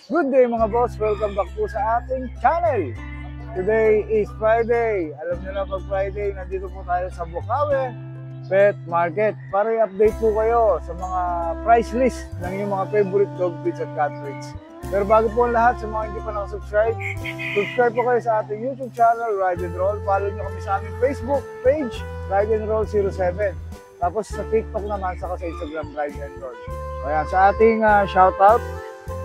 Good day mga boss, welcome back po sa ating channel. Today is Friday. Alam niyo na pag Friday, nandito po tayo sa Bukawi Pet Market para i-update po kayo sa mga price list ng inyong mga favorite dog breeds at cat breeds. Pero bago po ang lahat, sa mga hindi pa nakasubscribe, subscribe po kayo sa ating YouTube channel, Ride and Roll. Follow nyo kami sa aming Facebook page, Ride and Roll 07. Tapos sa TikTok naman, saka sa Instagram, Ride and Roll. Ayan, sa ating shoutout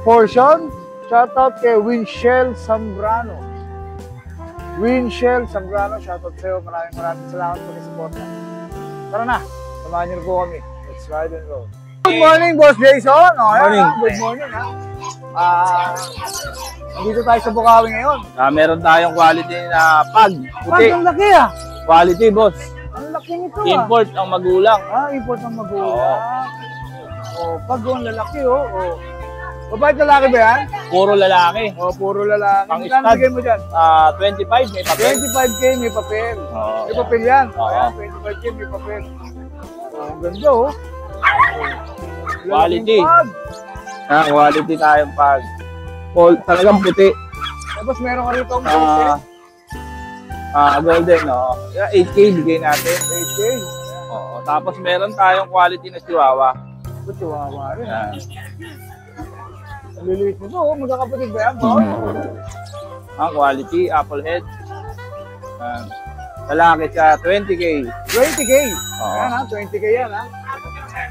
portion, shoutout kay Winchell Zambrano. Winchell Zambrano, shoutout sa'yo. Maraming salamat po sa support. Tara na, samahan niyo po kami. Let's ride and roll. Good morning, Boss Jason. Morning. Good morning. Nandito tayo sa Bukawi ngayon. Meron tayong quality na pag. Pag, ang laki Quality, boss. Ang laki nito Import ang magulang. Import ng magulang. Pag ang lalaki Babae at lalaki ba yan? Puro lalaki. Puro lalaki. Pang Magkano stud. bigay mo dyan? 25, may papel. 25K may papel. May papel yan. Ayan, 25K may papel. Ang ganda Quality. Pag. Quality tayong pag. Talagang puti. Tapos meron ka rito ang golden, 8K bigay natin. 8K. Tapos meron tayong quality na chihuahua. Ito, chihuahua rin. Ang liliit nito, magkakapatid ba yan, boss? Ang quality, apple head. Lalaki siya, 20K. 20K? Ayan 20K yan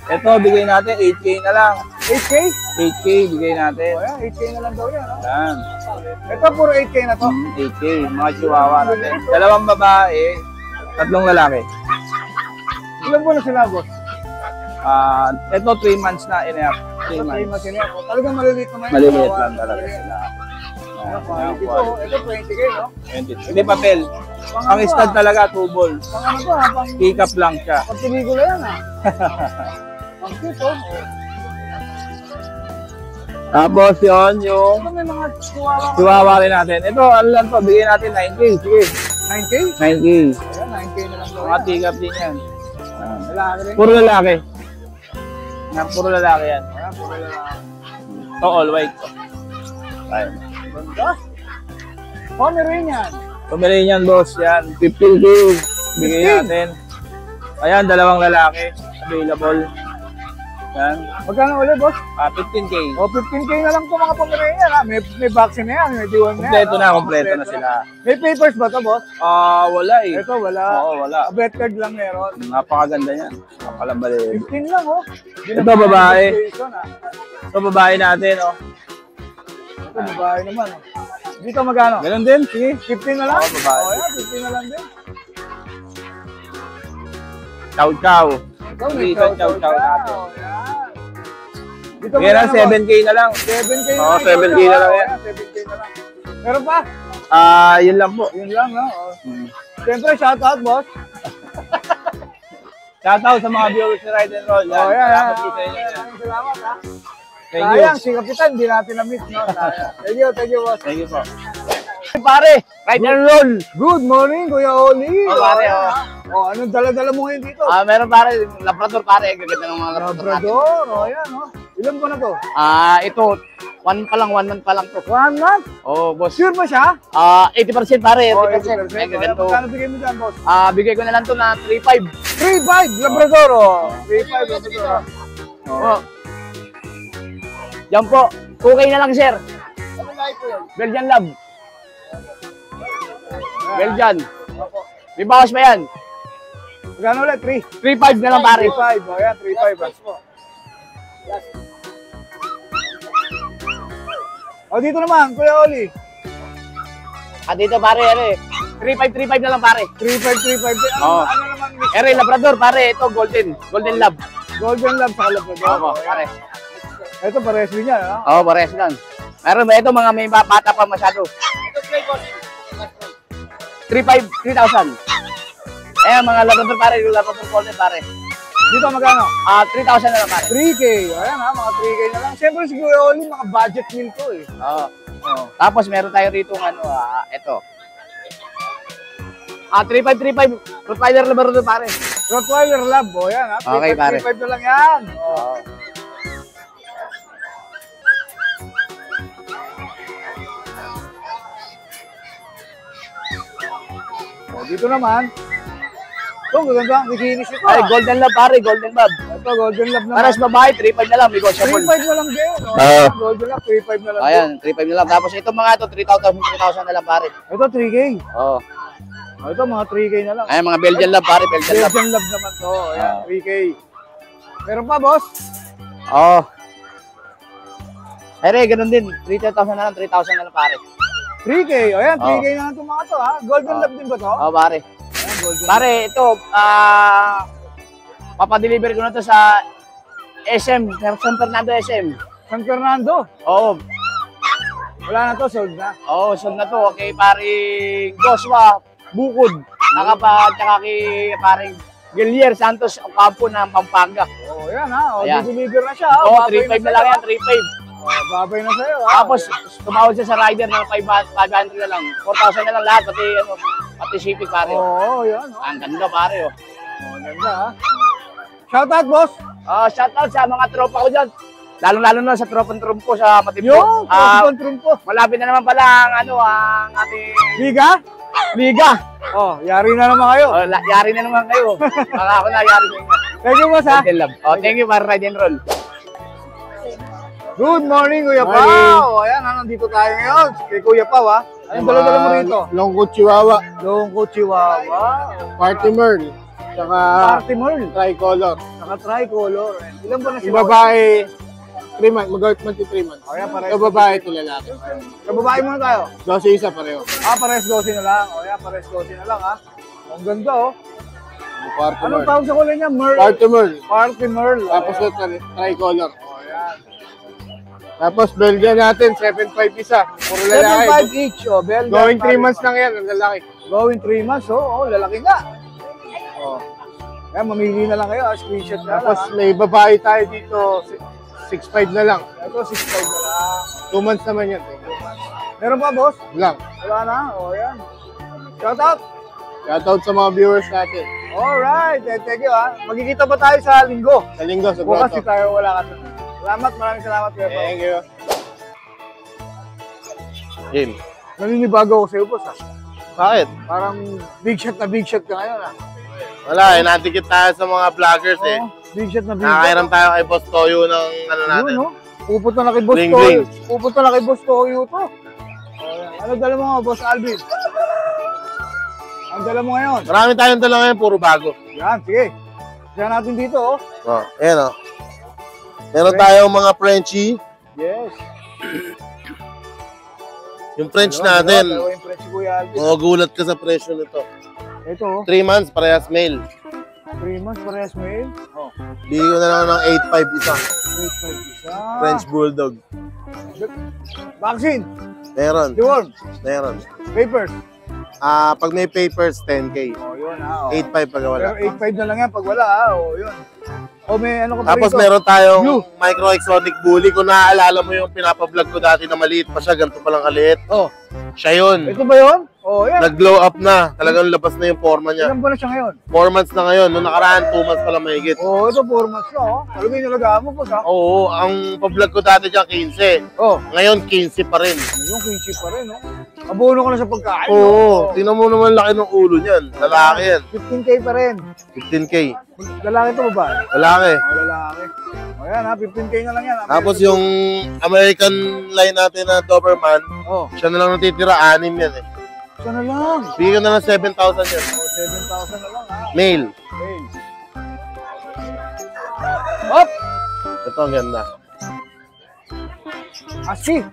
Ito, bigay natin 8K na lang. 8K? 8K bigay natin. Ayan, 8K na lang daw yan. Yan. Ito, puro 8K na to? 8K, mga chihuahua natin. Dalawang babae, 3 lalaki. Ilan po na sila, boss? Ito 3 months na enough. 3 months. Talagang maliliit naman. Maliliit lang talaga sila. Ito 20K, no? 20. Hindi papel. Ang stud talaga, 2 balls. Pang ano to pang... Pick up lang siya. Pang pelikula yan Ang cute Tapos yun, yung Ito may mga chihuahua rin natin. Ito, ano lang to, bigyan natin 9K. Sige. 9K? 9K. Ayan, 9K na lang daw. Mga pick up din yan. Lalaki rin. Puro lalaki. Puro lalaki yan. Ayan, puro lalaki. Ito, all white. Ayun. Ganda. Pomeranian. Pomeranian, boss. Yan, 15K. Bigay natin. Ayan, 2 lalaki. Available. Yan. Magkano ulit, boss? 15K. 15K na lang po mga Pomeranian May vaccine na yan, may diwan na yan. Kompleto na sila. May papers ba to, boss? Wala eh. Ito, wala. Oo, wala. Bet card lang meron. Napakaganda yan. Napakalabalin. 15 lang, Ito, babae. Ito, babae natin, Ito, babae naman, Dito magkano? Ganun din. Sige, 15 na lang? Oo, babae. Yan, 15 na lang din. Chow chow. Ito, may Dito, chow chow natin. Dito Yan lang, 7K na lang. 7K na Oo, lang. 7K na lang yan. 7K na lang. Meron pa? Yun lang po. Yun lang, Siyempre, shoutout, boss. Shoutout sa mga viewers ni Ride and Roll. Yan. Salamat po sa inyo. Salamat, Thank you. Sayang, si Kapitan, hindi natin na-meet, Thank you, boss. Thank you po. Pare, Ride and Roll. Good morning, Kuya Oli. Pare, anong dala-dala mo ngayon dito? Meron pare, Labrador pare. Gaganda ng mga Labrador, ayan, Ilan po na to? Ito, 1 month pa lang to. 1 month? Boss. Sure ba siya? 80% pare, 80%. 80%. Magkano bigay mo dyan, boss? Bigay ko na lang to na 3.5. 3.5, Labrador, 3.5, Labrador. Yan po, 2K na lang sir. Ano na ito yan? Belgian Lab. Belgian. May bawas pa yan. Magkano ulit? 3.5 na lang pare. 3.5, ayan, 3.5. Dito naman, Kuya Oli. Dito pare, 3.5 na lang pare. 3.5. Ano naman? Labrador pare, ito Golden Lab. Golden Lab sa Labrador. Pare. Ito pares din yan, Pares lang. Meron ba ito mga may bata pa masyado? 3,000. Mga Labrador pare, yung Labrador Golden pare. Dito magkano? 3,000 na lang pare. 3K. Ayan mga 3K na lang. Siyempre si Kuya Oli, mga budget meal to Tapos meron tayo rito ito. 3,535. Rottweiler Labrador pare. Rottweiler Lab, yan Okay pare. 3,535 na lang yan. dito naman. Ito, maganda. Bikinis ito. Ay, golden lab pare, golden lab. Ito, golden lab naman. Para sa babae, 3.5 na lang, negotiable. 3.5 na lang din. Oo. Golden lab, 3.5 na lang. Ayan, 3.5 na lang. Tapos itong mga ito, 3,000 na lang pare. Ito, 3K. Oo. Ito, mga 3K na lang. Ayan, mga Belgian lab pare, Belgian lab. Belgian lab naman to. Ayan, 3K. Meron pa, boss? Oo. Ere, ganun din. 3,000 na lang, 3,000 na lang pare. 3K. Ayan, 3K na lang itong mga to, ha? Golden lab din ba to? Oo, pare. Ayan, golden lab. Pare, ito, papadeliver ko na to sa SM, San Fernando SM. San Fernando. Oo. Wala na to, sold na. Oo, sold na to. Okay, paring Joshua Bukod. Tsaka kay paring Gilier Santos Ocampo ng Pampanga. Oh, yan ha. O, Ayan. deliver na siya. ha? Oo, Babay 3.5 na lang yan, 3.5. Oh, babay na sa'yo, ha? Tapos, tumawad siya sa rider ng 500 na lang. 4,000 na lang lahat, pati shipping pare. Oo, yan. Oh. Ang ganda pare, oh. Oh, ganda, ha? Shoutout, boss. Shoutout sa mga tropa ko dyan. Lalo-lalo na sa tropang trumpo sa Matibbo. Yung, President Trumpo. Malapit na naman pala ang ating Liga? liga. Oh, yari na naman kayo. Yari na naman kayo. Baka ako na yari sa inyo. Thank you, boss, ha? Golden love. Thank you para ride and roll. Good morning, Kuya Morning. Pao. Ayan, nandito tayo ngayon. Kay Kuya Pao, ha? Anong dala-dala mo rito? Longkot Chihuahua, Longko Chihuahua. Party Merl, tsaka Party Merl. Tricolor. Naka-tricolor. Ilan ba na Yung sila? babae, 3 months, mag-out man to 3 months. O, yan, pares. Yung babae, ito lalaki. Sa babae muna tayo. 12 isa pareho. Pares 12 na lang. O, yan, pares 12 na lang, ha? Ang ganda, oh. Party Anong Merl. tawag sa kulay niya? Merl. Party Merl. Party Merl. Tapos Ayan. ito, Tricolor. O, yan. Tapos Belgian natin, 7.5 isa. Puro lalaki. 7.5 each, oh. Belgian. Going 3 Party months Merl. lang yan, ang lalaki. Going 3 months, oh. Oh, lalaki nga. Oh. Yan, mamili na lang kayo, ha? Screenshot na Tapos lang, ha? may babae tayo dito, 6.5 na lang. Ito, 6.5 na lang. 2 months naman yan. Meron pa, boss? Lang. Wala na? O, yan. Shout out. Shoutout sa mga viewers natin. Alright, thank you, ha. Magkikita ba tayo sa linggo? Sa linggo, sa Bukas grotto. di tayo wala ka. Salamat, maraming salamat, Kuya Pao. Thank you. Game. Naninibago ako sa'yo, boss, ha. Bakit? Parang big shot na big shot ka ngayon, ha. Wala eh, natikit tayo sa mga vloggers eh. Oo, big shot na big shot. Nakakairam tayo kay Boss Toyo ng ano natin. Yun, no? Pupunta na kay Boss Bling, Toyo. bling. Pupunta na kay Boss Toyo to. O, yan. Ano dala mo nga, Boss Alvin? Ang dala mo ngayon? Marami tayong dala ngayon, puro bago. Yan, sige. Siya natin dito, oh. Oh, ayan oh. Meron tayong mga Frenchie. Yes. Yung French Dalawa, natin, dalawa yung French si Kuya Alvin. magugulat ka sa presyo nito. Ito, oh. 3 months, parehas male. 3 months, parehas male. Oh. Bigay ko na lang ng 8.5 isa. 8.5 isa. French Bulldog. Vaccine. Meron, Deworm. meron. Papers. Pag may papers, 10K. Oh, yun, ha. Oh. 8.5 pag wala. Pero 8.5 na lang yan pag wala, ha. Oh, yun. O, may ano ka pa Tapos rito? meron tayong Blue. micro exotic bully. Kung naaalala mo yung pinapablog ko dati na maliit pa siya, ganito palang kaliit. Oh, Siya yun. ito ba yun? Oh, yan. Nag-glow up na. Talagang labas na yung forma niya. Ilan ba na siya ngayon? 4 months na ngayon. Noong nakaraan, 2 months pala mahigit. Oh, ito 4 months na, oh. Alam mo yung nalagaan mo, boss, ha? Oo, ang pa-vlog ko dati dyan, 15. Oh, Ngayon, 15 pa rin. yung 15 pa rin, oh. Abono ka na sa pagkain, Oo, tingnan mo naman laki ng ulo niyan. Lalaki yan. 15K pa rin. 15K. Lalaki ito ba ba? Lalaki. Oh, lalaki. O yan, ha. 15K na lang yan, ha. Tapos yung American line natin na Doberman, Oh, siya na lang natitira, 6 yan eh. isa na lang. Bigyan ko na ng 7,000 yan. Oh, 7,000 na lang, ha. Male. Okay. Hop! Ito ang ganda. Asi!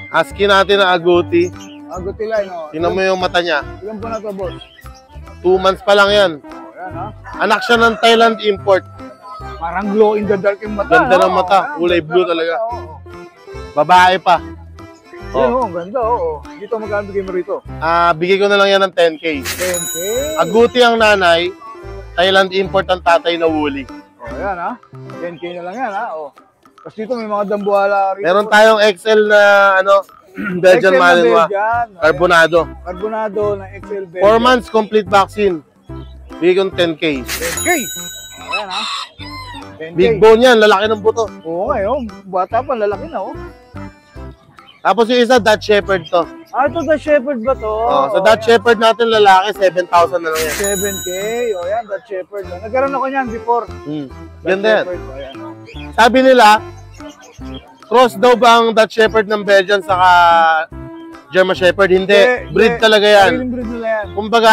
Husky natin na agouti. Agotilay, no? Tingnan mo yung mata niya. Ilan po na to, boss? 2 months pa lang yan. Oh, yan, ha. Anak siya ng Thailand import. Parang glow in the dark yung mata. Ganda no? ng mata. Ayan, Kulay ganda blue ng talaga. mata, oo. Babae pa. Yun, oh, ganda, oo. Dito magkano bigay mo rito? Bigay ko na lang yan ng 10K. 10K. Aguti ang nanay, Thailand import ang tatay na woolly. Oh, yan, ha. 10K na lang yan, ha. Oh. Tapos dito may mga dambuhala rito. Meron tayong XL na Belgian XL na Malinois. Belgian. Ayan. Carbonado. Carbonado na XL 4 Belgian. months complete vaccine. Bigay ko ng 10K. 10K. Ayan, ha. 10K. Big bone yan, lalaki ng buto. Oo nga, yun. Bata pa, lalaki na, oh. Tapos yung isa, Dutch Shepherd to. Ah, ito the Shepherd ba to? Sa Dutch Shepherd natin, lalaki, 7,000 na lang yan. 7K. O yan, Dutch Shepherd. Nagkaroon ako niyan before. Ganda yan. Shepherd, o yan. Sabi nila, cross daw ba ang Dutch Shepherd ng Belgian saka German Shepherd? Hindi. Breed talaga yan. Sariling breed nila yan. Kumbaga,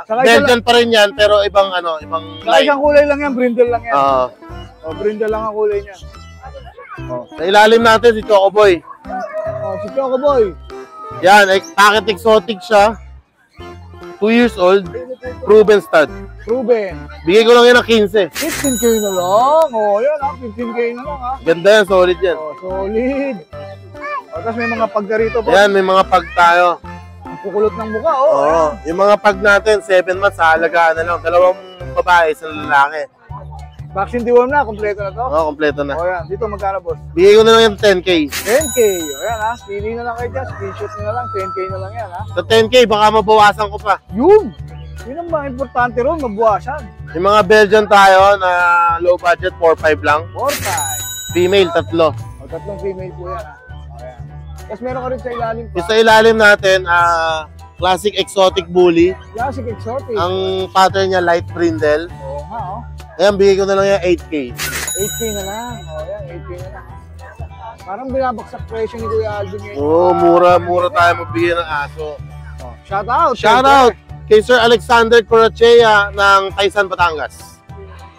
Saka Belgian pa rin yan, pero ibang ibang Saka line. isang kulay lang yan, brindle lang yan. Oo. O, brindle lang ang kulay niya. Sa ilalim natin, si Choco Boy. O, si Choco Boy. Yan, packet exotic siya. 2 years old, proven stud. Proven. Bigay ko lang yan ng 15. 15K na lang. O, yan ha. 15K na lang ha. Ganda yan, solid yan. O, solid. O, tapos may mga pagka rito po. Yan, may mga pag tayo. Ang kukulot ng mukha. O, Oo, ayan. yung mga pag natin, 7 months, halagaan na lang. 2 babae, 1 lalaki. Vaccine deworm na. Kompleto na to. Oo, kompleto na. O, yan. Dito magkano, boss? Bigay ko na lang yung 10K. 10K. O, yan ha. Pili na lang kayo dyan. Screenshot nyo na lang. 10K na lang yan ha. Sa 10K, baka mabawasan ko pa. Yun. Yun ang mga importante ron. Mabuwasan. Yung mga Belgian tayo na low budget, 4-5 lang. 4-5. Female, 3. O, tatlong female po yan ha. O, yan. Tapos meron ka rin sa ilalim pa. Yung sa ilalim natin, classic exotic bully. Classic exotic. Ang pattern niya, light brindle. Oo nga oh. Ayan, bigay ko na lang yung 8K. 8K na lang. O, yan. 8K na lang. Parang binabaksak presyo ni Kuya Alvin ngayon. Oo, mura tayo magbigay ng aso. Oh, shout out. Shout out kay Sir Alexander Corachea ng Taysan, Batangas.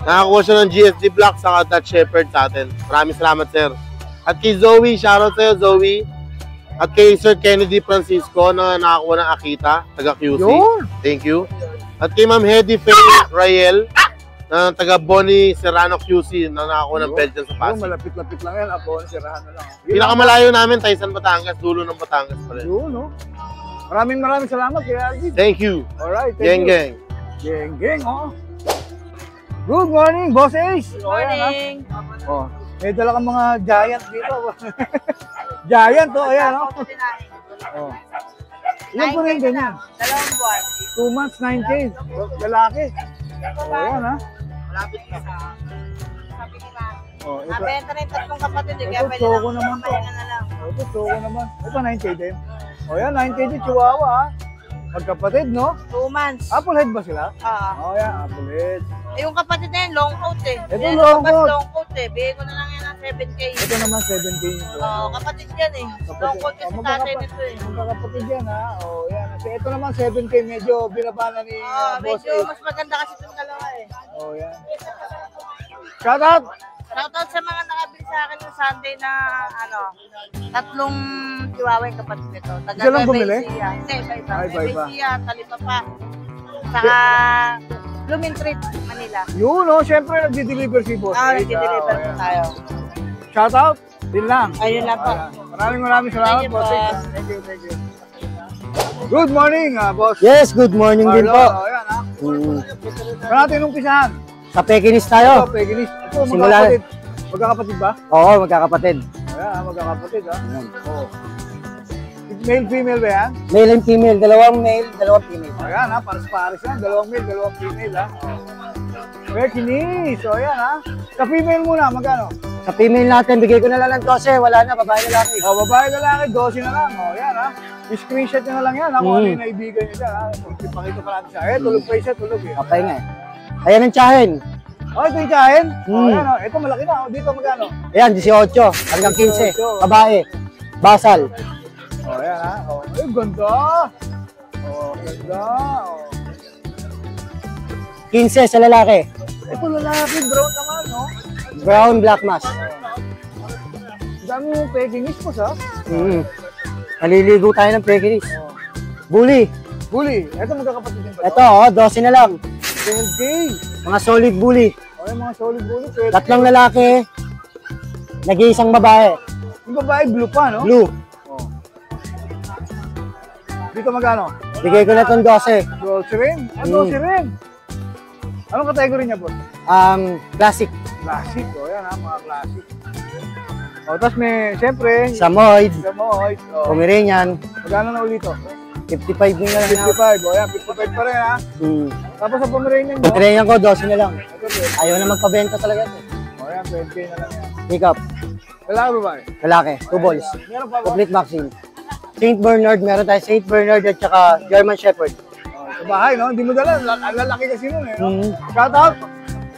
Nakakuha siya ng GSD Black sa Dutch Shepherd sa atin. Maraming salamat, sir. At kay Zoe, shout out sa'yo, Zoe. At kay Sir Kennedy Francisco na nakakuha ng Akita, taga QC. Yun. Thank you. At kay Ma'am Hedy Faye Rael na taga Bonnie Serrano QC na nakakuha ng Belgian sa Yun, Pasig. malapit-lapit lang yan. Abon, sirahan na lang. Yun Pinakamalayo namin, Taysan, Batangas. Dulo ng Batangas pa rin. Yun, no? Maraming salamat, Kuya Alvin. Thank you. Alright, Geng, thank you. geng. Geng, oh. Good morning, Boss Ace. O, yan, ha? Morning. Oh, may dala kang mga giant dito. Giant, oh, ayan, oh. Oh. Ilan po rin ganyan? 2 buwan. 2 months, 9K. Lalaki. Oh, ayan, ha? Malapit na. Sabi ni Ma. Oh, ito. Nabenta na yung 3 kapatid. Ito, Kaya pwede choco lang naman to. pahinga na lang. Oh, ito, choco naman. Ito, 9K din. O yan, 9K din, chihuahua, ha? Magkapatid, no? 2 months. Applehead ba sila? Ah. O yan, applehead. Yung kapatid na yun, long coat eh. Ito, Yan, long lumabas coat. long coat eh. Bigay ko na lang yan ng 7K. Ito naman, 7K yung Oo, kapatid yan eh. Long coat kasi tatay nito eh. Magkakapatid yan, ha? O yan. Kasi ito naman, 7K, medyo binaba na ni Boss Medyo Ace. mas maganda kasi itong dalawa eh. O yan. Shout out! Shoutout sa mga nakabili sa akin ng Sunday na 3 chihuahua yung kapatid nito. Taga Isa lang bumili? Ecija. Hindi, iba-iba. Ah, iba-iba. Ecija, Talipapa. Saka Blooming Treat, Manila. Yun, no? Siyempre, nagdi-deliver si Boss Ace, ha? Nag-deliver O, po yan. tayo. Shout out! Din lang. Ayun lang po. Ayan. Maraming salamat, Thank you, Boss Ace. boss. Thank you, thank you. Good morning, Boss. Yes, good morning din Marlo. po. O, yan, ha? Saan natin umpisahan? Sa Pekinis Ito, tayo. Pekinis. Ito, Simula- magkakapatid. Magkakapatid ba? Oo, magkakapatid. Ayan, magkakapatid, ha? Oo. Male, female ba yan? Male and female, dalawang male, dalawang female. Ayan, ha? Pares-pares yan. Dalawang male, dalawang female, ha? Pekinis. O, ayan, ha? Sa female muna, magkano? Sa female natin, bigay ko na lang ng 12, wala na, babae na lang. O, babae lalaki, 12 na lang. O, ayan, ha? I-screenshot nyo na lang yan, ha? Kung ano yung naibigan nyo dyan, ha? Ipakita pa natin siya. Tulog pa isa, tulog, eh. Okay nga eh. Ayan ang tsahin. O, ito yung kain. O, Hmm. ayan, o. Ito, malaki na. O, dito, magkano? Ayan, 18 hanggang 15. 18. Babae. Basal. O, ayan, ha? O, ay, ganda. O, ganda. O. 15 sa lalaki. Ito lalaki, brown naman, no? Brown black mask. Ang dami yung Pekinis po, sa? Naliligo tayo ng Pekinis. Bully. Bully. Ito magkakapatid din ba? Ito, 12 na lang. 12K. Mga solid bully. O, yung mga solid bully. 12K. 3 lalaki. Nag-iisang babae. Yung babae, blue pa, no? Blue. O. Dito magkano? Bigay ko na itong 12. 12 rin? Ah, 12 rin. Anong category niya, boss? Classic. Classic. O, yan, ha? Mga classic. O, tapos may, siyempre, Samoyed. Samoy. O, Pomeranian. magkano na ulito? 55 din na lang. 55. O, yan, 55 pa rin, ha? Tapos sa Pomeranian nyo, Pomeranian ko, 12 na lang. ito, 12. Ayaw na magpabenta talaga ito. O, yan, 20K na lang yan. Pick up. Lalaki ba? Lalaki, 2 balls. Meron pa ba? Complete vaccine. Saint Bernard, meron tayo Saint Bernard at saka German Shepherd. Sa bahay, no? Hindi mo dala. Ang lalaki kasi nun, eh. No? Mhm. Shout out.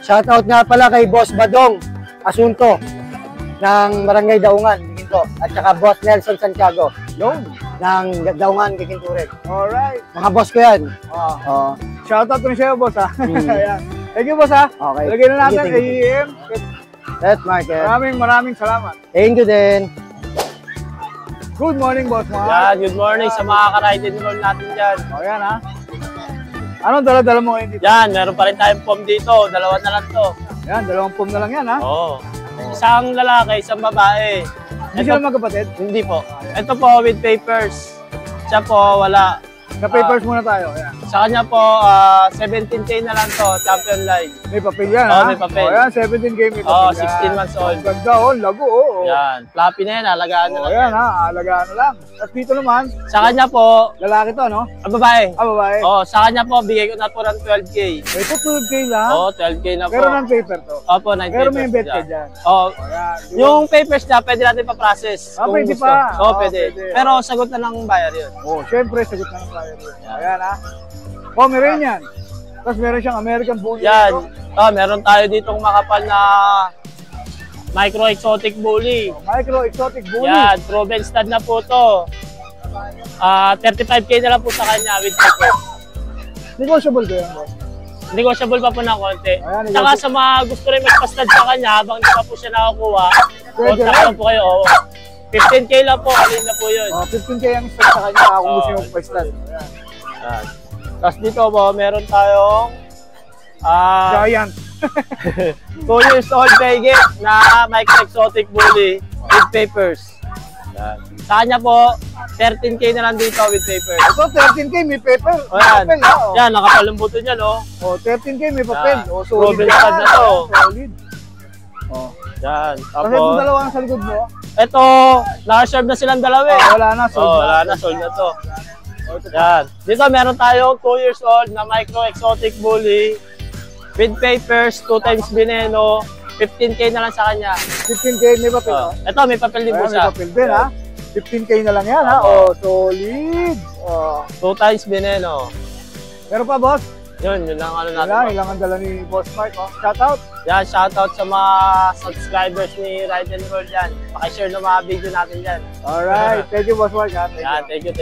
Shoutout nga pala kay Boss Badong Asunto ng Barangay Daungan, Giginto. At saka Boss Nelson Santiago Yun. ng Daungan, Giginto rin. Alright. Mga boss ko yan. Oh. Oh, Shout out ko na siya, boss, ha? Mm. Ayan. Thank you, boss, ha? okay. Lagyan na natin Thank you. AEM. That market. Maraming salamat. Thank you din. Good morning, boss, Mark. Yan, good morning sa mga ka-ride and roll natin dyan. O, yan, ha? Anong dala-dala mo ngayon dito? Yan, meron pa rin tayong pom dito. Dalawa na lang to. Yan, 2 pom na lang yan, ha? Oo. Isang lalaki, isang babae. Hindi sila magkapatid? Hindi po. Ito po with papers. Siya po wala. Sa papers muna tayo. Ayan. Sa kanya po, 17K na lang to, champion line. May papel yan, Oo, ha? may papel. O, yan, 17K may papel. Oo, yan. 16 months old. Ang ganda, oh. Lago, oh. Yan, floppy na yan, alagaan na O, lang. yan, ha? Alagaan na lang. At dito naman, Sa kanya po, lalaki to, no? babae. Babae. Oh, sa kanya po, bigay ko na po ng 12K. Ito, 12K lang. Oo, 12K na po. Pero ng paper to. Opo, 9 Pero papers may bet ka dyan. dyan. Oh, O, yan. yung papers niya, pwede natin pa-process. Ah, kung pwede gusto. pa. Oo, Ah, pwede. pwede. Pero sagot na ng buyer yun. Oh, syempre, sagot na ng flyer yun. Ayan, ha? Pomeranian. Tapos meron siyang American Bully. Yan. Oh, meron tayo ditong makapal na micro exotic bully. Micro Exotic Bully. Yan, proven stud na po to. 35K na lang po sa kanya with papers. Negotiable ba yan, boss? Negotiable pa po ng konti. Ayan, Saka sa mga gusto rin magpa-stud sa kanya, habang hindi pa po siya nakakuha, Pwede contact rin. lang po kayo. Oo. 15K lang po, alin na po yun. 15K ang stock sa kanya kung gusto Oh. yung pa-stand. Ayan. Yan. Tapos dito po, meron tayong Giant. 2 years old Vegas na micro exotic bully with papers. Yan. Sa kanya po, 13K na lang dito with papers. Ito, 13K may paper. O May yan, papel, ha? Oh. yan, nakapalambuto niya, no? Oh, 13K may papel. Yan. Oh, solid Proven yan. stud na to. Solid. Oh. Yan. Kasi itong Tapos, dalawa sa likod mo. ito, naka-serve na silang dalawa eh. Wala na, sold Oh, na. wala na, sold na to. Yan. Dito meron tayong 2 years old na micro exotic bully with papers, 2 times veneno, 15K na lang sa kanya. 15K may papel. Oh. Oh. Ito, may papel din po Ayan, may siya. papel din, ha? 15K na lang yan, ha? Oh, solid. Oh. 2 times veneno. Meron pa, boss? Yun lang ano Wala, natin. ilang ang dala ni Boss Mark, oh. Shout out. Yan, shoutout sa mga subscribers ni Ride and Roll dyan. Pakishare ng mga video natin dyan. Alright, thank you, Boss Mark, ha? Yan, thank you.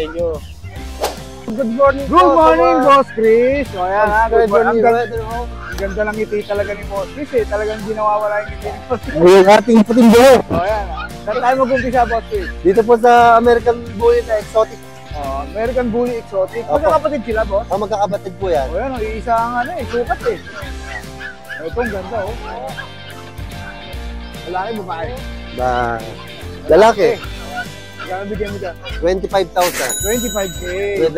Good morning Good morning, Boss Chris. O yan, ha? Good morning. Ang ganda ng ngiti talaga ni Boss Chris, eh. Talagang hindi nawawala yung ngiti ni Boss Chris. Yung ating puting buho. O yan, ha? Saan tayo mag-umpisa, Boss Chris? Dito po sa American Bully na exotic. Oh, American Bully Exotic. Opo. Magkakapatid sila, Boss. Ang magkakabatid po yan. O yan, iisa ang ano, sukat, eh. O, ito, ang ganda, oh. Lalaki, babae. Lalaki, Gano'n bigyan mo dyan? 25,000. 25K. With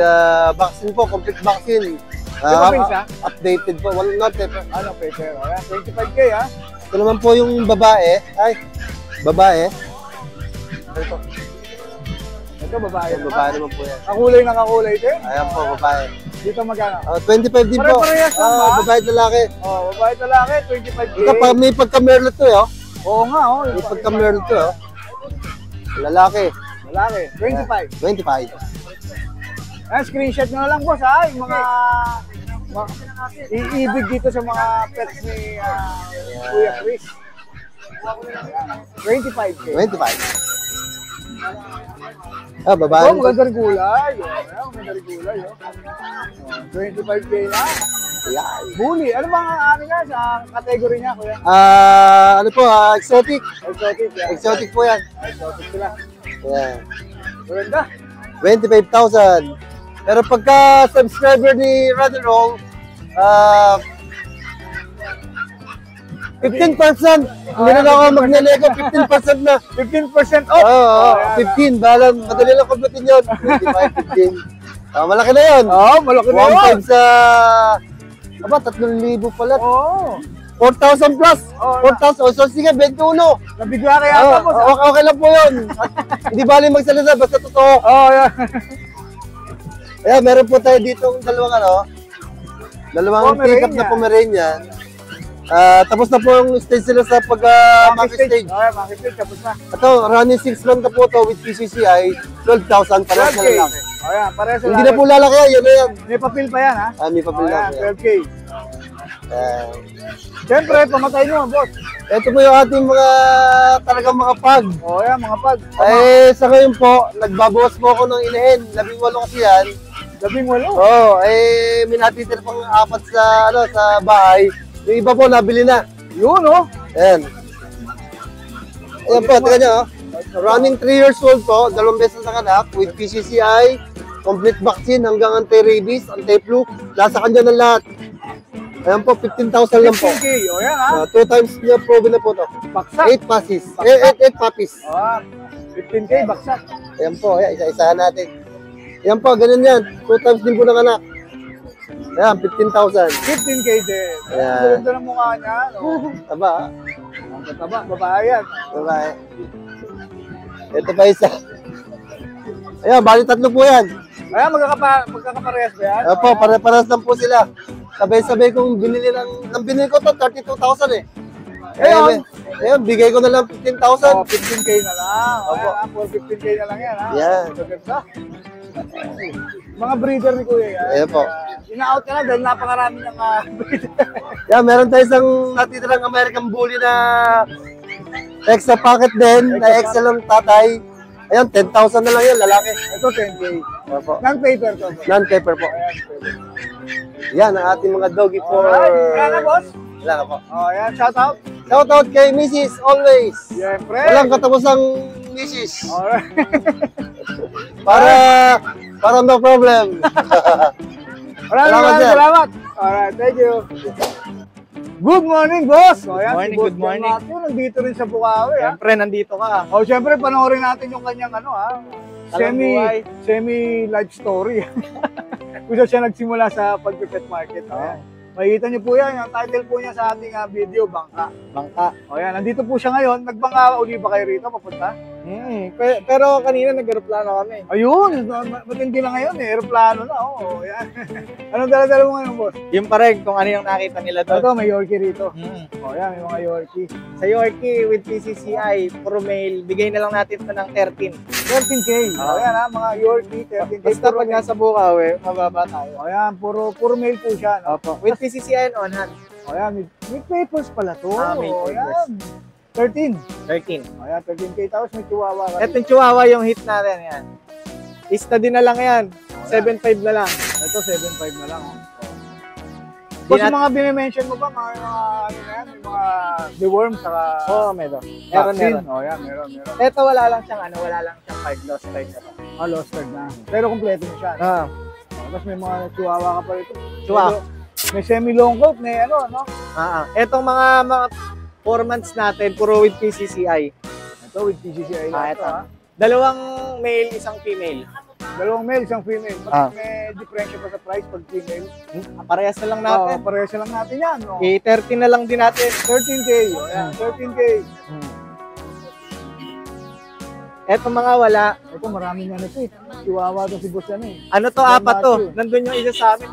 vaccine po, complete vaccine. May papel siya? Updated po. Well, not paper. Ano, paper? O yan, 25K, ha? Ito naman po yung babae. Babae. Ito. Ito, babae. Babae naman po yan. Kakulay na kakulay din. Ayan po, babae. Dito magkano? 25 din po. Pare-parehas lang ba? Babae at lalaki. Oh, babae at lalaki, 25K. Ito, may pagka-merlot to eh. Oh. Oo nga, oh. May pagka-merlot to. Oh. Lalaki. Lalaki, 25. 25. Screenshot nyo na lang, boss, ha? Yung mga iibig dito sa mga pets ni Kuya Chris. 25K. 25. Babae. Oh, maganda rin kulay. Oh, maganda rin kulay, oh. 25K na. Ayan. Bully. Ano bang ano niya sa category niya, kuya? Ano po, exotic. Exotic. Yan. Exotic po yan. Exotic sila. Ayan. Maganda. 25,000. Pero pagka subscriber ni Radderong, 15%. Hindi na lang ako magnenego, 15% na. 15% off. Oo, Ayan, 15. Balang, madali lang kumputin yun. 25, 15. Malaki na yun. Oo, malaki na yun. 1.5 sa... Aba, 3,000 pala. Oo. 4,000 plus. Oo. 4,000. So sige, 21. Nabigla kaya ako, boss. Okay lang po yun. Hindi bali magsalita, basta totoo. Oo, yan. Ayan, meron po tayo dito dalawang dalawang pick-up na Pomeranian. Tapos na po yung stage sila sa pag-market stage. Okay, market stage, tapos na. Ito, running 6 month na po to with PCCI, 12,000 para sa 12K. lalaki. O yan, pares sa Hindi na po lalaki yan, yun na yan. May papel pa yan, ha? May papel O na yan, po yan. 12K. Siyempre, pamatay nyo, boss. Ito po yung ating mga talagang mga pag. O yan, mga pag. Sa ngayon po, nagbabawas po ako ng inahin. 18 kasi yan. 18. Oo, may natitira pang 4 sa bahay. Yung iba po, nabili na. Yun, oh. Ayan. Ayan po, tingnan nyo. Running 3 years old po, 2 beses ang anak with PCCI, complete vaccine hanggang anti-rabies, anti-flu. Nasa kanya ng lahat. Ayan po, 15,000 lang po. 15K, o yan, ha? 2 times niya proven na po to. Baksak. 8 passes. 8 puppies. O, 15K, baksak. Ayan po, ayan, isa-isahan natin. Ayan po, ganun yan. 2 times din po ng anak. Ayan, 15,000. 15K din. Ayan. Ang ganda ng mukha niya, no? Taba, ha? Ang tataba, babae yan. Babae. Ito pa isa. Ayan, bali 3 po yan. Ayan, magkakaparehas ba yan? Ayan po, pare-paras lang po sila. Sabay-sabay kong binili nang binili ko to 32,000 eh. Ayan, bigay ko na lang 15,000. Oh, 15K na lang. Opo. Ayan, for 15K na lang yan, ha? Yan. Ganda. Mga breeder ni Kuya yan. Ayan po. Ina-out ka na dahil napakarami ng breeder. Yan, meron tayo isang natitirang American Bully na extra packet din, na extra lang tatay. Ayan, 10,000 na lang yan, lalaki. Ito, 10K. Opo. Non-paper to. Non-paper po. Ayan, pwede. Yan, ang ating mga doggy for... Alright, kaya na, boss. Wala na po. Oh, ayan, shout out. Shout out kay Mrs. Always. Siyempre. Walang katapusang Mrs. Alright. Para no problem. Maraming sir. salamat. Alright, thank you. Good morning, boss. So, ayan, si Boss Good morning. John Matthew, nandito rin sa Bukawi, ha? Siyempre, nandito ka. Oh, siyempre, panoorin natin yung kanyang buhay. semi-life story. Kung saan siya nagsimula sa pag-pet market. Ayan. Makikita niyo po yan, yung title po niya sa ating video, Bangka. Bangka. O yan, nandito po siya ngayon. Nagbangka uli ba kayo rito, papunta? Pero kanina nag-aeroplano kami. Ayun, matindi na ngayon eh, aeroplano na. Oo, yan. Anong dala-dala mo ngayon, boss? Yung pareng kung ano yung nakita nila doon. Ito, may Yorkie rito. O yan, may mga Yorkie. Sa Yorkie with PCCI, puro male, bigay na lang natin ito ng 13. 13K. O yan ha, mga Yorkie, 13K. Basta pag nasa Bukawi, mababa tayo. O yan, puro male po siya. No? Opo. With PCCI and on hand. O yan, may papers pala to. May O papers. yan. 13. 13. O yan, 13K. Tapos may chihuahua ka. Itong chihuahua yung hit natin yan. Ista din na lang yan. 7.5 na lang. Ito, 7.5 na lang. Oh. Di Boss, nat- yung mga binimension mo ba, mga ano na yan, yung mga deworm, saka Oo, meron. vaccine? Meron. O yan, meron. Ito wala lang siyang wala lang siyang card, lost card na to. Lost card na. Pero kompleto na siya. Ah, Tapos may mga chihuahua ka pa rito. Chihuahua. May semi-long coat, may ano, no? Etong mga 4 months natin, puro with PCCI. Ito, with PCCI lang ito, Ito. ha? Dalawang male, isang female. Dalawang male, isang female. Ah. May diferensya pa sa price pag female. Parehas na lang natin. Parehas lang natin yan, no? I-13 na lang din natin. 13K. O yan, 13K. Etong mga wala. Ito, maraming ano ito eh. Chihuahua to si boss yan eh. Ano to, John 4 to. Matthew. Nandun yung isa sa amin,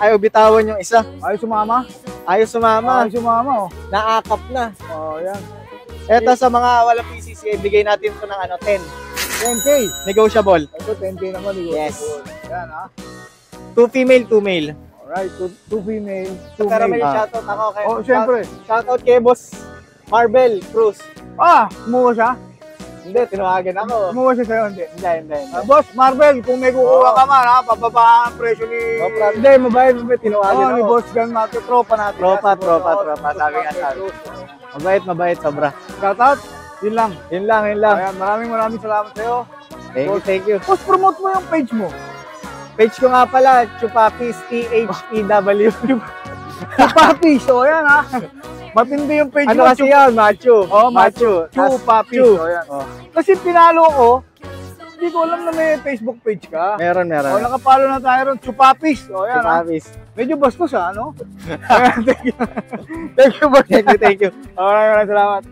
ayaw bitawan yung isa. Ayaw sumama? Ayaw sumama. Ayaw sumama, oh. Naakap na. Yan. Eto sa mga wala PCCI, bigay natin to ng 10. 10K. Negotiable. Ito, 10K naman. Yes. Yan, ha? 2 female, 2 male. Alright, two female, two Pero may male. shoutout ako kay Siyempre. Shoutout kay Boss Marvel Cruz. Kumuha siya? Hindi, tinawagan ako. Kumuha siya sa'yo, hindi. Hindi. Boss, Marvel, kung may kukuha ka man, ha? Pababa ang presyo ni... Hindi, mabait, tinawagan ni ako. Boss John Matthew, tropa natin. Tropa. Sabi. Mabait, sobra. Shoutout, yun lang. Yun lang. Ayan, maraming salamat sa'yo. Thank you. Boss, promote mo yung page mo. Page ko nga pala, Chupapis, THEW. Chupapis, so ayan ha. Matindi yung page Ano mo. kasi yan? Macho. Macho. Chupapis. So, ayan. Kasi pinalo ko, hindi ko alam na may Facebook page ka. Meron. Nakapalo na tayo ron, Chupapis. O ayan ha. Chupapis. Medyo bastos ha, ano? Thank you. Thank you, boss. Thank you. Maraming salamat.